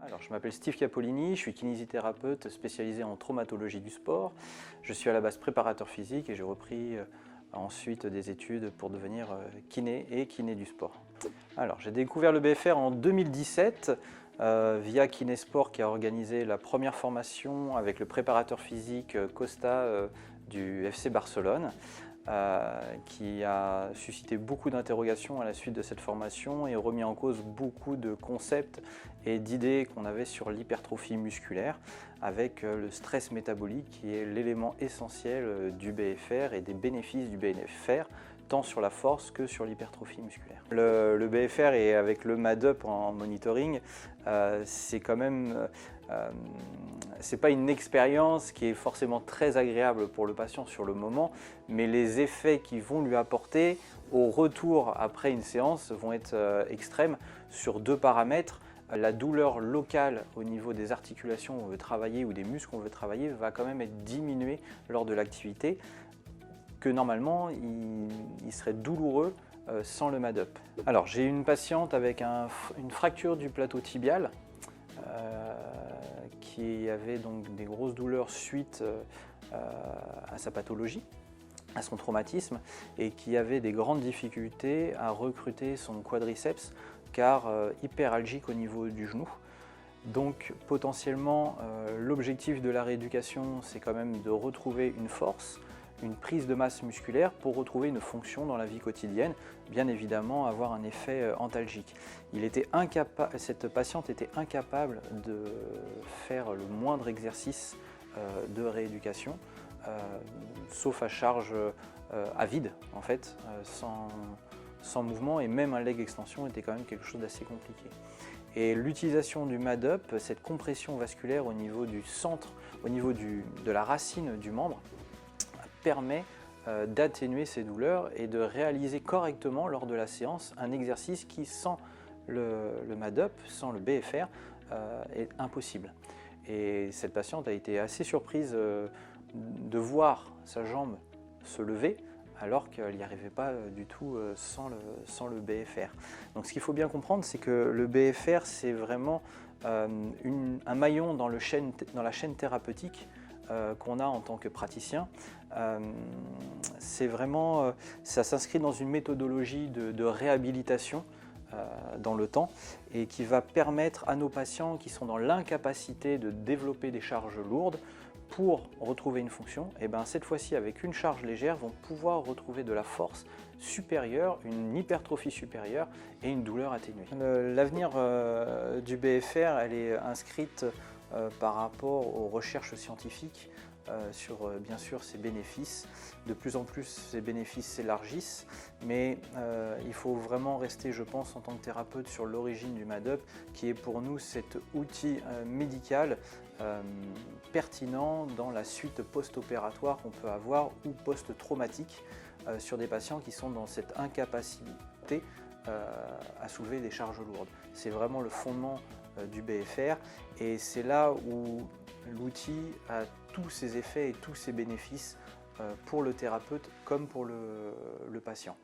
Alors, je m'appelle Steve Capolini, je suis kinésithérapeute spécialisé en traumatologie du sport. Je suis à la base préparateur physique et j'ai repris ensuite des études pour devenir kiné et kiné du sport. Alors, j'ai découvert le BFR en 2017 via Kinésport qui a organisé la première formation avec le préparateur physique Costa du FC Barcelone. Qui a suscité beaucoup d'interrogations à la suite de cette formation et remis en cause beaucoup de concepts et d'idées qu'on avait sur l'hypertrophie musculaire avec le stress métabolique qui est l'élément essentiel du BFR et des bénéfices du BFR tant sur la force que sur l'hypertrophie musculaire. Le BFR et avec le MADUP en monitoring, c'est quand même c'est pas une expérience qui est forcément très agréable pour le patient sur le moment, mais les effets qu'ils vont lui apporter au retour après une séance vont être extrêmes sur deux paramètres. La douleur locale au niveau des articulations qu'on veut travailler ou des muscles qu'on veut travailler va quand même être diminuée lors de l'activité, que normalement il serait douloureux sans le MADUP. Alors j'ai une patiente avec une fracture du plateau tibial qui avait donc des grosses douleurs suite à sa pathologie, à son traumatisme, et qui avait des grandes difficultés à recruter son quadriceps car hyperalgique au niveau du genou. Donc potentiellement l'objectif de la rééducation, c'est quand même de retrouver une force, une prise de masse musculaire pour retrouver une fonction dans la vie quotidienne, bien évidemment avoir un effet antalgique. Cette patiente était incapable de faire le moindre exercice de rééducation, sauf à charge à vide en fait, sans mouvement, et même un leg extension était quand même quelque chose d'assez compliqué. Et l'utilisation du MADUP, cette compression vasculaire au niveau du centre, au niveau de la racine du membre, permet d'atténuer ces douleurs et de réaliser correctement lors de la séance un exercice qui, sans le MADUP, sans le BFR, est impossible. Et cette patiente a été assez surprise de voir sa jambe se lever alors qu'elle n'y arrivait pas du tout sans le BFR. Donc ce qu'il faut bien comprendre, c'est que le BFR, c'est vraiment un maillon dans la chaîne thérapeutique qu'on a en tant que praticien. C'est vraiment, ça s'inscrit dans une méthodologie de réhabilitation dans le temps et qui va permettre à nos patients qui sont dans l'incapacité de développer des charges lourdes pour retrouver une fonction, et bien cette fois-ci avec une charge légère vont pouvoir retrouver de la force supérieure, une hypertrophie supérieure et une douleur atténuée. L'avenir du BFR, elle est inscrite par rapport aux recherches scientifiques sur bien sûr ses bénéfices. De plus en plus ces bénéfices s'élargissent, mais il faut vraiment rester, je pense, en tant que thérapeute sur l'origine du MADUP, qui est pour nous cet outil médical pertinent dans la suite post-opératoire qu'on peut avoir ou post-traumatique sur des patients qui sont dans cette incapacité à soulever des charges lourdes. C'est vraiment le fondement du BFR et c'est là où l'outil a tous ses effets et tous ses bénéfices pour le thérapeute comme pour le patient.